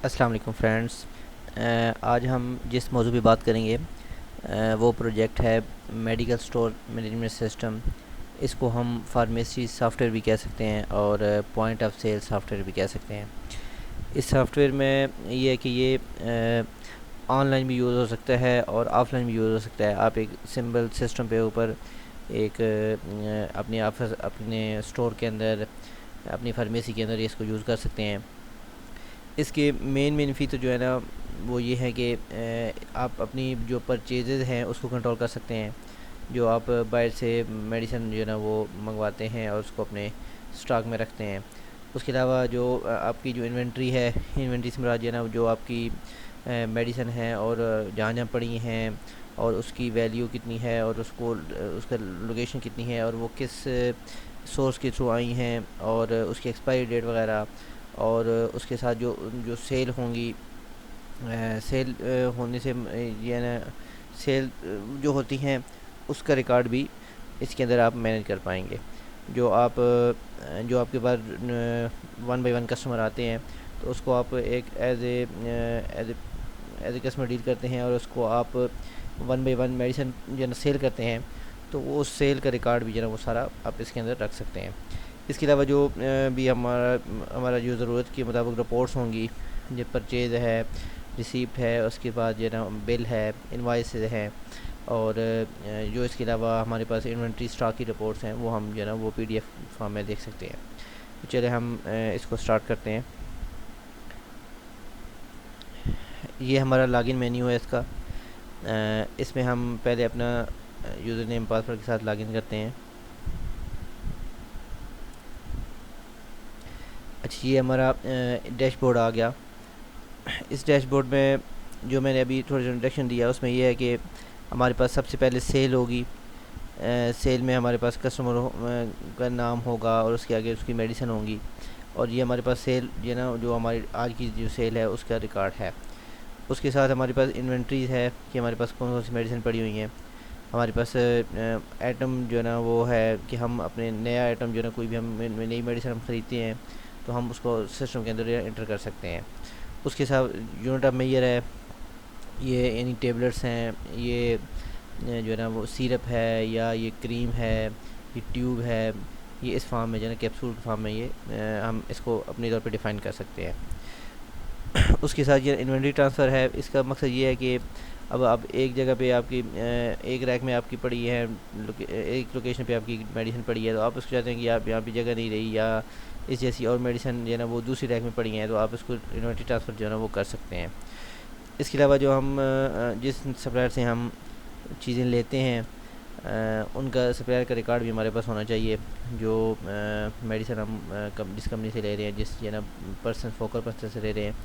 अस्सलाम वालेकुम फ्रेंड्स। आज हम जिस मौजू पे बात करेंगे वो प्रोजेक्ट है मेडिकल स्टोर मैनेजमेंट सिस्टम। इसको हम फार्मेसी सॉफ्टवेयर भी कह सकते हैं और पॉइंट ऑफ सेल सॉफ्टवेयर भी कह सकते हैं। इस सॉफ्टवेयर में ये है कि ये ऑनलाइन भी यूज़ हो सकता है और ऑफलाइन भी यूज़ हो सकता है। आप एक सिंपल सिस्टम पे ऊपर एक अपने ऑफिस अपने स्टोर के अंदर अपनी फार्मेसी के अंदर इसको यूज़ कर सकते हैं। इसके मेन फीचर जो है ना वो ये है कि आप अपनी जो परचेजेज़ हैं उसको कंट्रोल कर सकते हैं। जो आप बाहर से मेडिसिन जो है ना वो मंगवाते हैं और उसको अपने स्टॉक में रखते हैं। उसके अलावा जो आपकी जो इन्वेंट्री है, इन्वेंट्री से मुराद जो है ना जो आपकी मेडिसिन है और जहाँ जहाँ पड़ी हैं और उसकी वैल्यू कितनी है और उसको उसका लोकेशन कितनी है और वो किस सोर्स के थ्रू आई हैं और उसकी एक्सपायरी डेट वगैरह। और उसके साथ जो जो सेल होंगी, सेल होने से ये ना सेल जो होती हैं उसका रिकॉर्ड भी इसके अंदर आप मैनेज कर पाएंगे। जो आप जो आपके पास वन बाय वन कस्टमर आते हैं तो उसको आप एक एज ए कस्टमर डील करते हैं और उसको आप वन बाय वन मेडिसिन जो है ना सेल करते हैं। तो वो सेल का रिकॉर्ड भी जो है ना वो सारा आप इसके अंदर रख सकते हैं। इसके अलावा जो भी हमारा हमारा जो ज़रूरत के मुताबिक रिपोर्ट्स होंगी, जो परचेज़ है, रिसीप्ट है, उसके बाद जो है ना बिल है, इनवाइस हैं और जो इसके अलावा हमारे पास इन्वेंट्री स्टॉक की रिपोर्ट्स हैं वो हम जो है ना वो पीडीएफ फॉर्म में देख सकते हैं। तो चलिए हम इसको स्टार्ट करते हैं। ये हमारा लॉगिन मेन्यू है इसका। इसमें हम पहले अपना यूज़र नेम पासवर्ड के साथ लॉगिन करते हैं। अच्छा, ये हमारा डैशबोर्ड आ गया। इस डैशबोर्ड में जो मैंने अभी थोड़ा सा इंट्रोडक्शन दिया उसमें ये है कि हमारे पास सबसे पहले सेल होगी। सेल में हमारे पास कस्टमर का नाम होगा और उसके आगे उसकी मेडिसिन होंगी। और ये हमारे पास सेल जो है ना जो हमारी आज की जो सेल है उसका रिकॉर्ड है। उसके साथ हमारे पास इन्वेंट्रीज है कि हमारे पास कौन कौन सी मेडिसिन पड़ी हुई हैं। हमारे पास आइटम जो है ना वो है कि हम अपने नया आइटम जो है ना कोई भी हम नई मेडिसिन हम ख़रीदते हैं तो हम उसको सिस्टम के अंदर इंटर कर सकते हैं। उसके साथ यूनिट ऑफ मेजर है, ये यानी टेबलेट्स हैं, ये जो है ना वो सिरप है या ये क्रीम है, ये ट्यूब है, ये इस फॉर्म में जो है ना कैप्सूल के फॉर्म में ये हम इसको अपने तौर पे डिफ़ाइन कर सकते हैं। उसके साथ ये इन्वेंट्री ट्रांसफ़र है। इसका मकसद ये है कि अब आप एक जगह पे आपकी एक रैक में आपकी पड़ी है, एक लोकेशन पे आपकी मेडिसिन पड़ी है तो आप उसको चाहते हैं कि आप यहाँ पे जगह नहीं रही या इस जैसी और मेडिसिन जो है ना वो दूसरी रैक में पड़ी हैं तो आप इसको इन्वेंट्री ट्रांसफ़र जो है ना वो कर सकते हैं। इसके अलावा जो हम जिस सप्लायर से हम चीज़ें लेते हैं उनका सप्लायर का रिकॉर्ड भी हमारे पास होना चाहिए। जो मेडिसिन हम जिस कंपनी से ले रहे हैं, जिस जो है ना पर्सन फोकल पर्सन से ले रहे हैं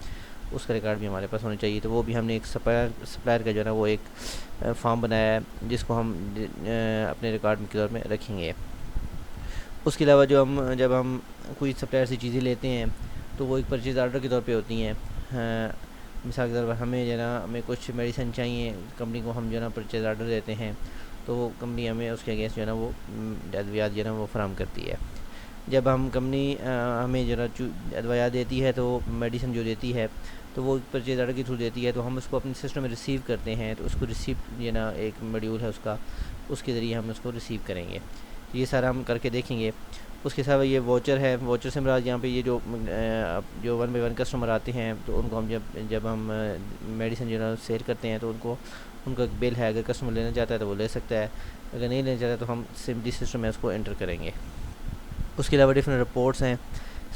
उसका रिकॉर्ड भी हमारे पास होना चाहिए। तो वो भी हमने एक सप्लायर का जो है ना वो एक फॉर्म बनाया है जिसको हम अपने रिकॉर्ड के तौर में रखेंगे। उसके अलावा जो हम जब हम कोई सप्लायर से चीज़ें लेते हैं तो वो एक परचेज़ आर्डर के तौर पे होती हैं। मिसाल के तौर पर हमें जो है ना हमें कुछ मेडिसिन चाहिए, कंपनी को हम जो है ना परचेज़ आर्डर देते हैं तो वो कंपनी हमें उसके अगेंस्ट जो है ना वो अद्वियात जो है ना वो फराहम करती है। जब हम कंपनी हमें जो है ना अद्वियात देती है तो मेडिसिन जो देती है तो वो परचेज़ आर्डर के थ्रू देती है तो हम उसको अपने सिस्टम में रिसीव करते हैं। तो उसको रिसीव जो है ना एक मॉड्यूल है उसका, उसके ज़रिए हम उसको रिसीव करेंगे। ये सारा हम करके देखेंगे। उसके अलावा ये वोचर है, वोचर से मुराद यहाँ पे ये जो वन बाय वन कस्टमर आते हैं तो उनको हम जब जब हम मेडिसिन जो है सेल करते हैं तो उनको उनका बिल है, अगर कस्टमर लेना चाहता है तो वो ले सकता है, अगर नहीं लेना चाहता तो हम सिंपली सिस्टम में उसको एंटर करेंगे। उसके अलावा डिफरेंट रिपोर्ट्स हैं,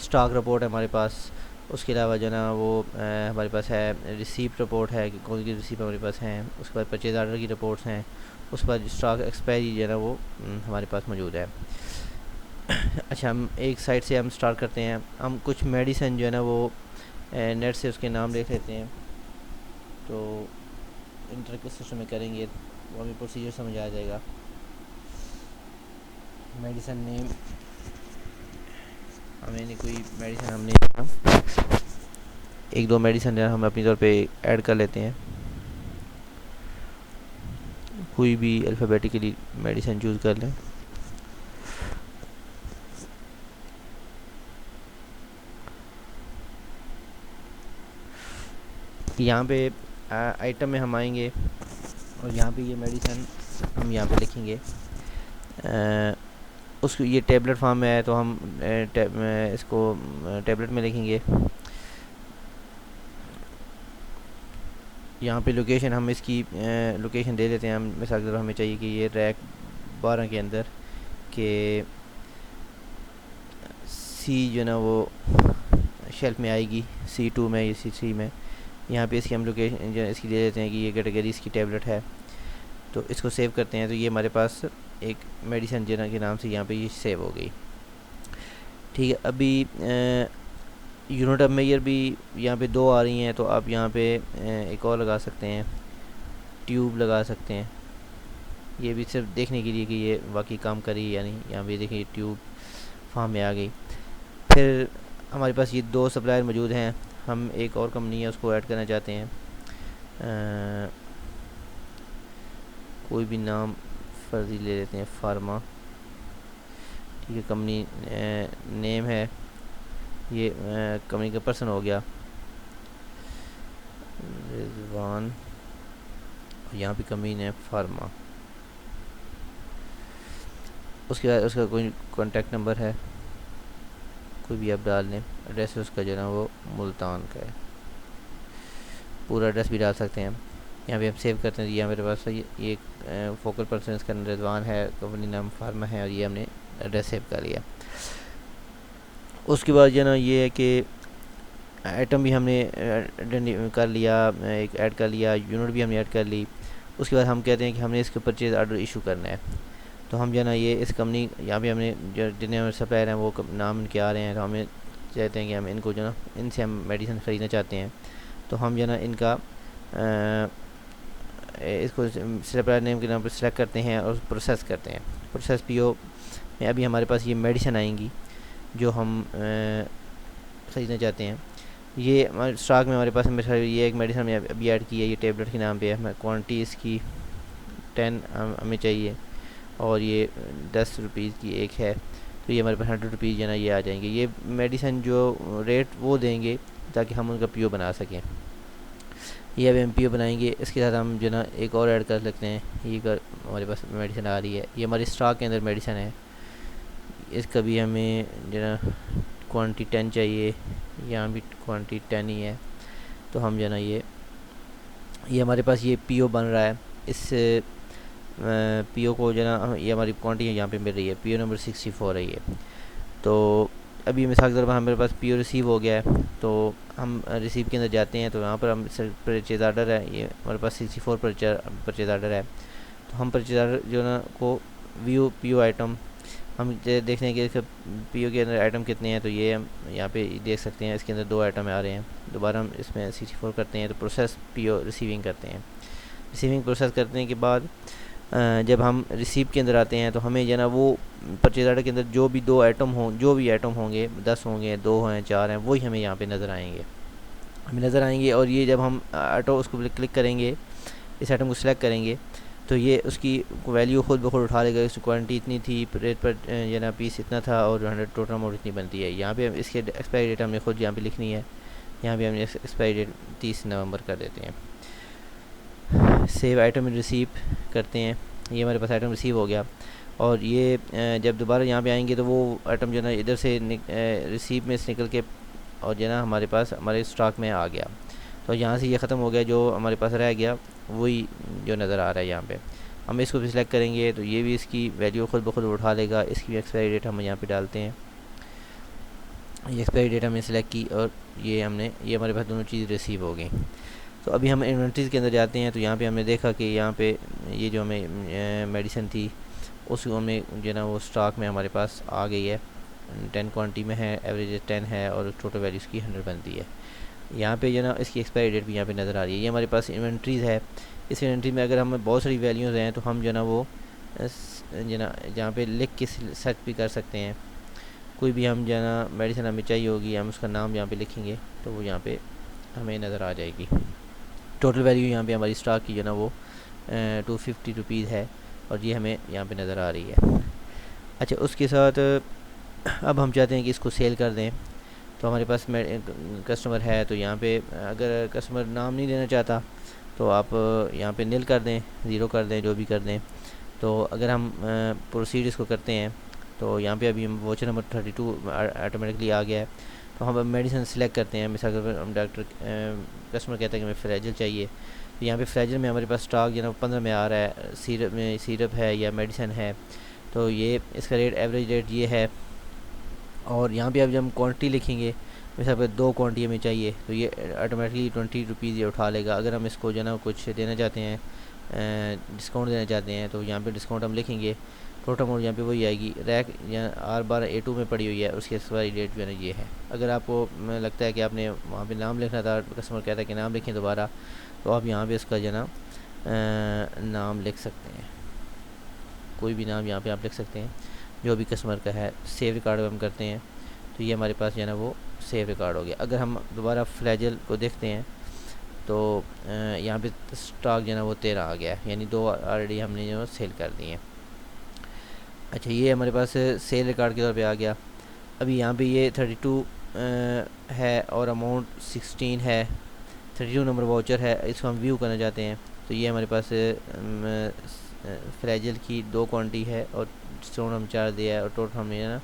स्टॉक रिपोर्ट है हमारे पास। उसके अलावा जो ना वो हमारे पास है रिसीप्ट रिपोर्ट है कि कौन सी रिसीप्ट हमारे पास हैं। उसके बाद परचेज आर्डर की रिपोर्ट्स हैं। उसके बाद स्टॉक एक्सपायरी जो है ना वो हमारे पास मौजूद है। अच्छा, हम एक साइड से हम स्टार्ट करते हैं। हम कुछ मेडिसिन जो है ना वो नेट से उसके नाम देख लेते हैं तो इंटर के सिस्टम में करेंगे वो हमें प्रोसीजर समझ आ जाएगा। मेडिसिन नेम हमें कोई मेडिसिन हमने एक दो मेडिसिन हम अपनी तौर पे ऐड कर लेते हैं। कोई भी अल्फ़ाबेटिकली मेडिसिन चूज़ कर लें। यहाँ पे आइटम में हम आएंगे और यहाँ पे ये मेडिसिन हम यहाँ पे लिखेंगे। उसको ये टेबलेट फॉर्म में है तो हम इसको टेबलेट में लिखेंगे। यहाँ पे लोकेशन हम इसकी लोकेशन दे देते हैं। हम मिसाल के तौर हमें चाहिए कि ये रैक 12 के अंदर के सी जो ना वो शेल्फ में आएगी, C2 में या C3 में। यहाँ पे इसकी हम लोकेशन जो इसकी दे देते हैं कि ये कैटेगरी इसकी टेबलेट है। तो इसको सेव करते हैं तो ये हमारे पास एक मेडिसिन जना के नाम से यहाँ पे ये सेव हो गई। ठीक है, अभी यूनिट ऑफ मेजर भी यहाँ पे 2 आ रही हैं, तो आप यहाँ पे एक और लगा सकते हैं, ट्यूब लगा सकते हैं। ये भी सिर्फ देखने के लिए कि ये वाकई काम करी या नहीं। यहाँ पे देखिए ट्यूब फॉर्म में आ गई। फिर हमारे पास ये 2 सप्लायर मौजूद हैं। हम एक और कंपनी है उसको ऐड करना चाहते हैं। कोई भी नाम फर्जी ले लेते हैं, फार्मा। ठीक है, कंपनी नेम है ये, कंपनी का पर्सन हो गया रिजवान। यहाँ पे कंपनी है फार्मा। उसके बाद उसका कोई कॉन्टैक्ट नंबर है, कोई भी आप डाल लें। एड्रेस उसका जो ना वो मुल्तान का है, पूरा एड्रेस भी डाल सकते हैं। यहाँ पे हम सेव करते हैं। यहाँ मेरे पास ये फोकल पर्सन इसका रिजवान है, कंपनी नाम फार्मा है, और ये हमने एड्रेस सेव कर लिया। उसके बाद जो ना ये है कि आइटम भी हमने कर लिया, एक ऐड कर लिया, यूनिट भी हमने ऐड कर ली। उसके बाद हम कहते हैं कि हमने इसके परचेज ऑर्डर इशू करना है। तो हम जो ना ये इस कंपनी यहाँ पे हमने जो जितने हमारे सप्लायर हैं वो नाम इनके आ रहे हैं, तो हमें चाहते हैं कि हम इनको जो ना इनसे हम मेडिसिन ख़रीदना चाहते हैं। तो हम जो ना इनका इसको सप्लायर नेम के नाम पर सेलेक्ट करते हैं और प्रोसेस करते हैं। प्रोसेस PO में अभी हमारे पास ये मेडिसिन आएंगी जो हम ख़रीदना चाहते हैं। ये हमारे स्टॉक में हमारे पास ये एक मेडिसिन हमने अभी ऐड की है, ये टेबलेट के नाम पे है। क्वांटिटी इसकी 10 हमें चाहिए और ये 10 रुपीज़ की एक है, तो ये हमारे पास 100 रुपीज़ जो ना ये आ जाएंगे। ये मेडिसिन जो रेट वो देंगे ताकि हम उनका PO बना सकें। ये अभी हम PO बनाएंगे। इसके साथ हम जो ना एक और ऐड कर सकते हैं। ये हमारे पास मेडिसिन आ रही है, ये हमारे स्टॉक के अंदर मेडिसिन है। इसका भी हमें जो ना क्वांटिटी 10 चाहिए, यहाँ भी क्वांटिटी 10 ही है। तो हम जो ना ये हमारे पास ये PO बन रहा है। इस PO को जो ना ये हमारी क्वांटिटी यहाँ पे मिल रही है, PO नंबर 64 है ये। तो अभी मिसाल के तौर पर हमारे पास PO रिसीव हो गया है, तो हम रिसीव के अंदर जाते हैं। तो यहाँ पर हम परचेज आर्डर है, ये हमारे पास 64 परचेज आर्डर है। तो हम परचेज आर्डर जो ना को व्यू PO आइटम हम देखते हैं कि इसका PO के अंदर आइटम कितने हैं। तो ये हम यहाँ पे देख सकते हैं, इसके अंदर 2 आइटम आ रहे हैं। दोबारा हम इसमें 64 करते हैं तो प्रोसेस PO रिसीविंग करते हैं। रिसीविंग प्रोसेस करने के बाद जब हम रिसीव के अंदर आते हैं तो हमें जो ना वो परचेज आर्डर के अंदर जो भी 2 आइटम जो भी आइटम होंगे, 10 होंगे, 2 हैं, 4 हैं, वही हमें यहाँ पे नज़र आएंगे। और ये जब हम ऑटो उसको क्लिक करेंगे, इस आइटम को सिलेक्ट करेंगे, तो ये उसकी वैल्यू खुद ब खुद उठा लेगा। इसकी क्वांटिटी इतनी थी, रेट पर जो ना पीस इतना था, और 100 टोटल अमाउंट इतनी बनती है। यहाँ पे इसके एक्सपायरी डेट हमने खुद यहाँ पे लिखनी है। यहाँ पे हमने एक्सपायरी डेट 30 नवंबर कर देते हैं। सेव आइटम रिसीव करते हैं। ये हमारे पास आइटम रिसीव हो गया। और ये जब दोबारा यहाँ पे आएंगे तो वो आइटम जो ना इधर से रिसीव में से निकल के और जो ना हमारे पास हमारे स्टॉक में आ गया। तो यहाँ से ये ख़त्म हो गया, जो हमारे पास रह गया वही जो नज़र आ रहा है यहाँ पे। हम इसको भी सिलेक्ट करेंगे तो ये भी इसकी वैल्यू खुद ब खुद उठा लेगा। इसकी भी एक्सपायरी डेट हम यहाँ पे डालते हैं। ये एक्सपायरी डेट हमने सेलेक्ट की और ये हमारे पास दोनों चीज़ रिसीव हो गई। तो अभी हम इन्वेंट्रीज़ के अंदर जाते हैं। तो यहाँ पे हमने देखा कि यहाँ पे ये जो हमें मेडिसिन थी उसको हमें जो ना वो स्टॉक में हमारे पास आ गई है। 10 क्वांटिटी में है, एवरेज 10 है, और टोटल वैल्यू इसकी 100 बनती है। यहाँ पे जो ना इसकी एक्सपायरी डेट भी यहाँ पे नज़र आ रही है। ये हमारे पास इन्वेंट्रीज़ है। इस इन्वेंट्री में अगर हमें बहुत सारी वैल्यूज़ हैं तो हम जो ना वो जो ना जहाँ पे लिख के सर्च भी कर सकते हैं। कोई भी हम जो ना मेडिसिन हमें चाहिए होगी, हम उसका नाम यहाँ पे लिखेंगे तो वो यहाँ पे हमें नज़र आ जाएगी। टोटल वैल्यू यहाँ पे हमारी स्टॉक की जो ना वो 250 रुपीज़ है, और ये हमें यहाँ पे नज़र आ रही है। अच्छा, उसके साथ अब हम चाहते हैं कि इसको सेल कर दें। तो हमारे पास कस्टमर है, तो यहाँ पे अगर कस्टमर नाम नहीं देना चाहता तो आप यहाँ पे नील कर दें, ज़ीरो कर दें, जो भी कर दें। तो अगर हम प्रोसीड इसको करते हैं तो यहाँ पे अभी हम वोचर नंबर 32 ऑटोमेटिकली आ गया है। तो हम अब मेडिसिन सेलेक्ट करते हैं। मिसाल के हम डॉक्टर कस्टमर कहता है कि हमें फ्रेजिल चाहिए, तो यहाँ पे फ्रेजिल में हमारे पास स्टॉक जो है 15 में आ रहा है। सिरप में सिरप है या मेडिसिन है, तो ये इसका रेट एवरेज रेट ये है। और यहाँ पे अब जब हम क्वान्टिटी लिखेंगे, मिसाल पर 2 क्वान्टिटी हमें चाहिए, तो ये ऑटोमेटिकली 20 रुपीज़ ये उठा लेगा। अगर हम इसको जो है ना कुछ देना चाहते हैं, डिस्काउंट देना चाहते हैं, तो यहाँ पे डिस्काउंट हम लिखेंगे। टोटल अमाउंट यहाँ पे वही आएगी। रैक यहाँ R12A2 में पड़ी हुई है, उसकी एक्सपायरी डेट जो है ना ये है। अगर आपको लगता है कि आपने वहाँ पे नाम लिखना था, कस्टमर कहता है कि नाम लिखें दोबारा, तो आप यहाँ पे उसका जो है ना नाम लिख सकते हैं। कोई भी नाम यहाँ पे आप लिख सकते हैं जो भी कस्टमर का है। सेव रिकॉर्ड हम करते हैं, तो ये हमारे पास जो है ना वो सेव रिकॉर्ड हो गया। अगर हम दोबारा फ्लैजल को देखते हैं तो यहाँ पे स्टॉक जो है ना वो 13 आ गया है, यानी 2 ऑलरेडी हमने जो सेल कर दिए हैं। अच्छा, ये हमारे पास सेल रिकॉर्ड के तौर पे आ गया। अभी यहाँ पे ये 32 है और अमाउंट 16 है, 32 नंबर वाउचर है। इसको हम व्यू करना चाहते हैं, तो ये हमारे पास फ्रेजिल की 2 क्वान्टिटी है और डिस्काउंट हम 4 दिया है, और टोटल हमने ना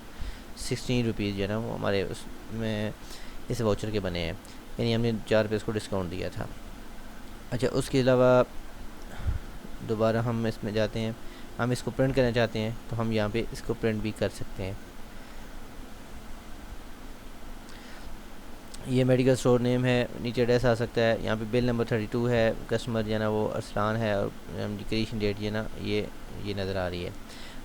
16 रुपीज़ जो है ना वो हमारे उसमें इस वाउचर के बने हैं, यानी हमने 4 रुपये इसको डिस्काउंट दिया था। अच्छा, उसके अलावा दोबारा हम इसमें जाते हैं, हम इसको प्रिंट करना चाहते हैं, तो हम यहाँ पे इसको प्रिंट भी कर सकते हैं। ये मेडिकल स्टोर नेम है, नीचे एड्रेस आ सकता है। यहाँ पे बिल नंबर 32 है, कस्टमर जो है ना वो अरसलान है, और क्रिएशन डेट जो है ना ये नज़र आ रही है।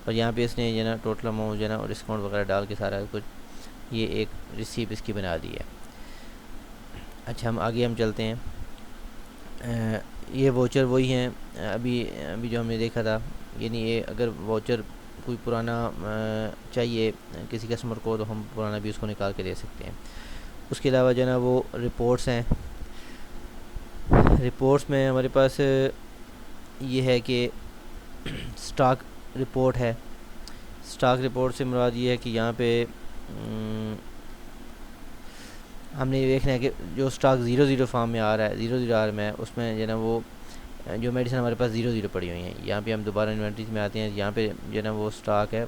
और यहाँ पे इसने जो है ना टोटल अमाउंट जो है ना और डिस्काउंट वगैरह डाल के सारा कुछ ये एक रिसीप्ट इसकी बना दी है। अच्छा, हम आगे चलते हैं। ये वाउचर वही हैं अभी जो हमने देखा था, यानी ये अगर वाउचर कोई पुराना चाहिए किसी कस्टमर को, तो हम पुराना भी उसको निकाल के दे सकते हैं। उसके अलावा जो है ना वो रिपोर्ट्स हैं। रिपोर्ट्स में हमारे पास ये है कि स्टॉक रिपोर्ट है। स्टॉक रिपोर्ट से मुराद ये है कि यहाँ पे हमने ये देखना है कि जो स्टॉक 00 फॉर्म में आ रहा है, 00R में, उसमें जो है ना वो जो मेडिसिन हमारे पास 00 पड़ी हुई हैं। यहाँ पे हम दोबारा इन्वेंट्रीज में आते हैं, यहाँ पे जो है ना वो स्टॉक है,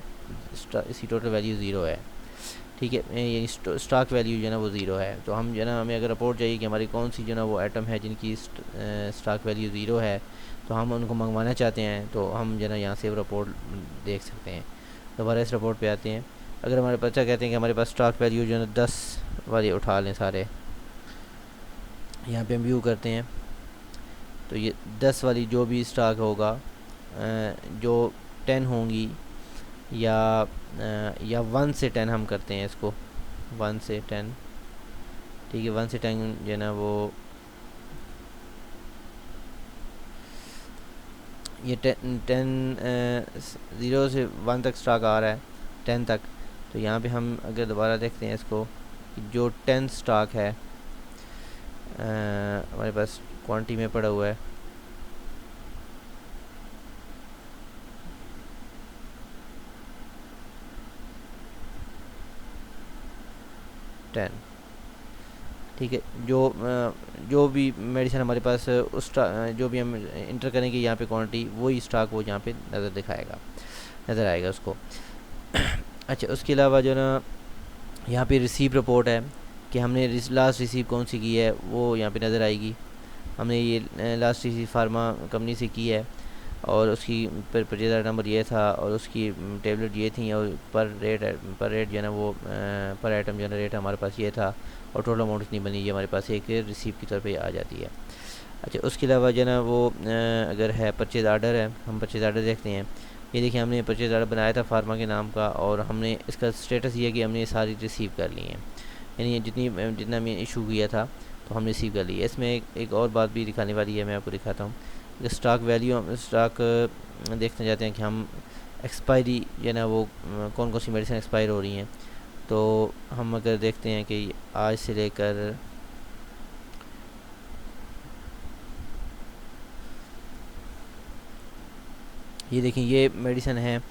इसकी टोटल वैल्यू 0 है। ठीक है, ये स्टॉक वैल्यू जो है ना वो 0 है। तो हम जो है ना हमें अगर रिपोर्ट चाहिए कि हमारी कौन सी जो है ना वो आइटम है जिनकी स्टॉक वैल्यू 0 है, तो हम उनको मंगवाना चाहते हैं, तो हम जो है ना यहाँ से रिपोर्ट देख सकते हैं। दोबारा इस रिपोर्ट पे आते हैं। अगर हमारे बच्चा कहते हैं कि हमारे पास स्टॉक वैल्यू जो है ना 10 वाले उठा लें सारे, यहाँ पे हम व्यू करते हैं, तो ये 10 वाली जो भी स्टॉक होगा, जो 10 होंगी या 1 से 10 हम करते हैं इसको, 1 से 10, ठीक है। 1 से 10 जो है ना वो ये 10 0 से 1 तक स्टॉक आ रहा है, 10 तक। तो यहाँ पे हम अगर दोबारा देखते हैं इसको, जो 10 स्टॉक है हमारे पास क्वांटिटी में पड़ा हुआ है, ठीक है। जो भी मेडिसिन हमारे पास उस जो भी हम इंटर करेंगे यहाँ पे क्वांटिटी, वही स्टॉक वो यहाँ पे नज़र आएगा उसको। अच्छा, उसके अलावा जो ना यहाँ पे रिसीव रिपोर्ट है कि हमने लास्ट रिसीव कौन सी की है, वो यहाँ पे नज़र आएगी। हमने ये लास्ट रिसीव फार्मा कंपनी से की है, और उसकी परचेज़र नंबर ये था, और उसकी टेबलेट ये थी, और पर रेट जो है ना वो पर आइटम जो है ना रेट हमारे पास ये था, और टोटल अमाउंट इतनी बनी, ये हमारे पास एक रिसीप्ट की तरफ आ जाती है। अच्छा, उसके अलावा जो है ना वो अगर है परचेज़ आर्डर है, हम परचेज़ आर्डर देखते हैं। ये देखिए, हमने परचेज़ आर्डर बनाया था फार्मा के नाम का, और हमने इसका स्टेटस ये है कि हमने सारी रिसीव कर ली हैं, यानी जितना हमने इशू किया था तो हमने रिसीव कर ली है। इसमें एक और बात भी दिखाने वाली है, मैं आपको दिखाता हूँ। स्टॉक वैल्यू, स्टॉक देखना चाहते हैं कि हम एक्सपायरी जो है ना वो कौन कौन सी मेडिसिन एक्सपायर हो रही हैं, तो हम अगर देखते हैं कि आज से लेकर ये देखिए, ये मेडिसिन है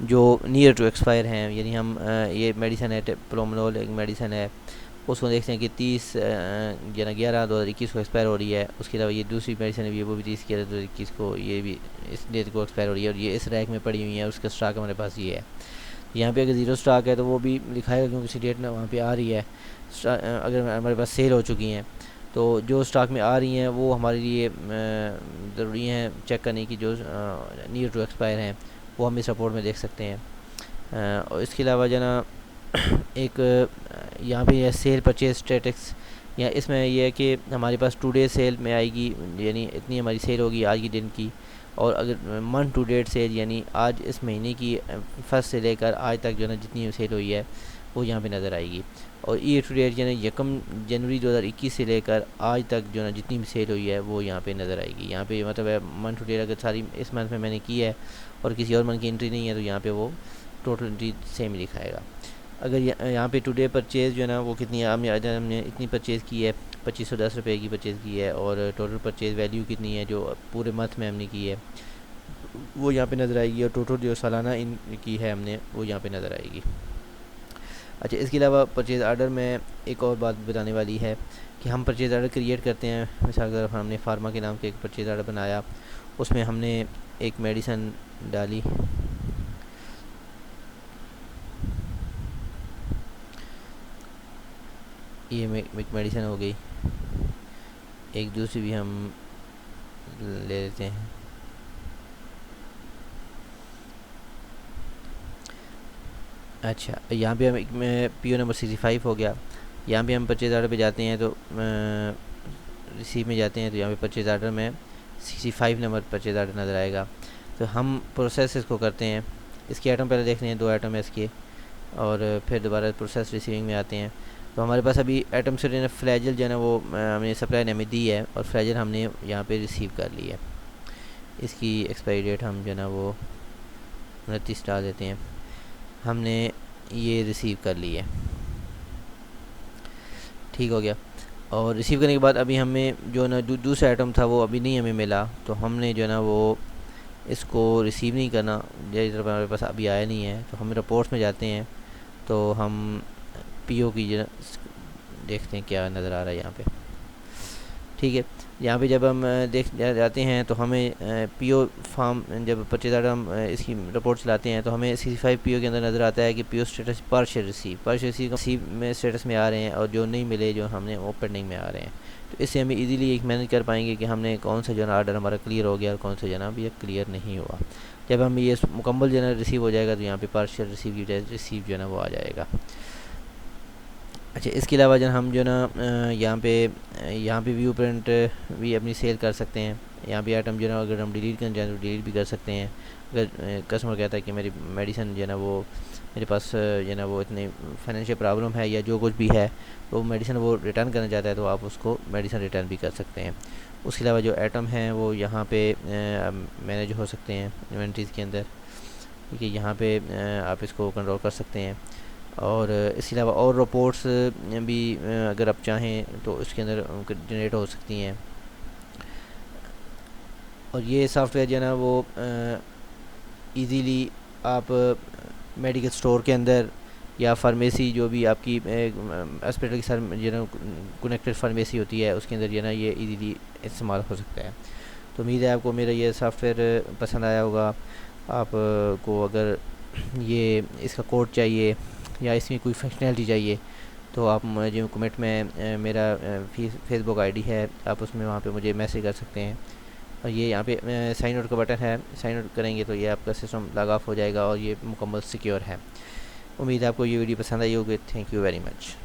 जो नियर टू एक्सपायर हैं, यानी हम ये मेडिसिन है प्रोमोनोल, एक मेडिसिन है उसको देखते हैं कि 30 11/2021 को एक्सपायर हो रही है। उसके अलावा ये दूसरी मेडिसिन भी है, वो भी 30/11/2021 को, ये भी इस डेट को एक्सपायर हो रही है और ये इस रैक में पड़ी हुई है। उसका स्टॉक हमारे पास ये है। यहाँ पे अगर ज़ीरो स्टॉक है तो वो भी लिखाएगा क्योंकि इसी डेट में वहाँ पे आ रही है। अगर हमारे पास सेल हो चुकी हैं तो जो स्टॉक में आ रही हैं वो हमारे लिए ज़रूरी हैं चेक करने की, जो नियर टू एक्सपायर हैं वो हम इस रिपोर्ट में देख सकते हैं। और इसके अलावा जो ना एक यहाँ पे है सेल परचेज स्टेटस, या इसमें यह है कि हमारे पास टुडे सेल में आएगी, यानी इतनी हमारी सेल होगी आज की दिन की। और अगर मंथ टू डेट सेल यानी आज इस महीने की फर्स्ट से लेकर आज तक जो है ना जितनी सेल हुई है वो यहाँ पे नज़र आएगी। और ईयर टू डेट यानी 1 जनवरी 2021 से लेकर आज तक जो है ना जितनी भी सेल हुई है वो यहाँ पे नज़र आएगी। यहाँ पे मतलब है मंथ टू डेट अगर सारी इस मंथ में मैंने की है और किसी और मंथ की एंट्री नहीं है तो यहाँ पे वो टोटल एंट्री सेम ही दिखाएगा। अगर यहाँ पे टुडे परचेज़ जो है ना वो कितनी है, हमने इतनी परचेज़ की है, 2510 रुपये की परचेज़ की है, और टोटल परचेज़ वैल्यू कितनी है जो पूरे मंथ में हमने की है वो यहाँ पे नज़र आएगी, और टोटल जो सालाना इन की है हमने वो यहाँ पे नज़र आएगी। अच्छा, इसके अलावा परचेज़ आर्डर में एक और बात बताने वाली है कि हम परचेज़ आर्डर क्रिएट करते हैं। मिसाल के तौर पर हमने फार्मा के नाम के एक परचेज़ आर्डर बनाया, उसमें हमने एक मेडिसिन डाली, ये मेडिसिन हो गई, एक दूसरी भी हम ले लेते हैं। अच्छा, यहाँ पे हम PO नंबर 65 हो गया। यहाँ पे हम परचेज़ आर्डर पे जाते हैं तो रिसीव में जाते हैं तो यहाँ पे परचेज़ आर्डर में 65 नंबर परचेज़ आर्डर नज़र आएगा। तो हम प्रोसेस इसको करते हैं, इसके आइटम पहले देख लें, 2 आइटम है इसके, और फिर दोबारा प्रोसेस रिसीविंग में आते हैं। तो हमारे पास अभी आइटम से जो फ्लैजल जो है ना वो हमने सप्लाई ने हमें दी है और फ्लैजल हमने यहाँ पे रिसीव कर ली है। इसकी एक्सपायरी डेट हम जो है ना वो 29 डाल देते हैं। हमने ये रिसीव कर ली है, ठीक हो गया। और रिसीव करने के बाद अभी हमें जो ना दूसरा आइटम था वो अभी नहीं हमें मिला, तो हमने जो है ना वो इसको रिसीव नहीं करना, जैसे हमारे पास अभी आया नहीं है तो हम रिपोर्ट्स में जाते हैं तो हम PO की जो देखते हैं क्या नज़र आ रहा है यहाँ पे, ठीक है। यहाँ पे जब हम जाते हैं तो हमें PO फॉर्म, जब परचेज आर्डर हम इसकी रिपोर्ट चलाते हैं तो हमें 65 PO के अंदर नज़र आता है कि PO स्टेटस पार्शियल रिसीव में स्टेटस में आ रहे हैं, और जो नहीं मिले जो हमने वो पेंडिंग में आ रहे हैं। तो इससे हमें इजीली एक मैनेज कर पाएंगे कि हमने कौन सा जो है आर्डर हमारा क्लियर हो गया और कौन सा जो है अभी क्लियर नहीं हुआ। जब हम ये मुकम्मल जो है रिसीव हो जाएगा तो यहाँ पे पार्शियल रिसीव की बजाय रिसीव जो है ना वो आ जाएगा। अच्छा, इसके अलावा जो हम जो ना यहाँ पे व्यू प्रिंट भी अपनी सेल कर सकते हैं। यहाँ पे आइटम जो है ना अगर हम डिलीट करना चाहें तो डिलीट भी कर सकते हैं। अगर कस्टमर कहता है कि मेरी मेडिसिन जो है ना वो मेरे पास जो है ना वो इतनी फाइनेंशियल प्रॉब्लम है या जो कुछ भी है तो मेडिसिन वो रिटर्न करना चाहता है तो आप उसको मेडिसिन रिटर्न भी कर सकते हैं। उसके अलावा जो आइटम हैं वो यहाँ पे मैनेज हो सकते हैं इन्वेंट्रीज़ के अंदर, ठीक है। यहाँ पे आप इसको कंट्रोल कर सकते हैं। और इसके अलावा और रिपोर्ट्स भी अगर आप चाहें तो इसके अंदर जनरेट हो सकती हैं। और ये सॉफ्टवेयर जो है ना वो इजीली आप मेडिकल स्टोर के अंदर या फार्मेसी जो भी आपकी हॉस्पिटल के साथ जो है कनेक्टेड फार्मेसी होती है उसके अंदर जो है ना ये इजीली इस्तेमाल हो सकता है। तो उम्मीद है आपको मेरा ये सॉफ्टवेयर पसंद आया होगा। आपको अगर ये इसका कोड चाहिए या इसमें कोई फंक्शनैलिटी चाहिए तो आप मुझे कमेंट में मेरा फेसबुक आईडी है, आप उसमें वहाँ पे मुझे मैसेज कर सकते हैं। और ये यहाँ पे साइन आउट का बटन है, साइन आउट करेंगे तो ये आपका सिस्टम लॉग ऑफ हो जाएगा और ये मुकम्मल सिक्योर है। उम्मीद है आपको ये वीडियो पसंद आई होगी। Thank you very much.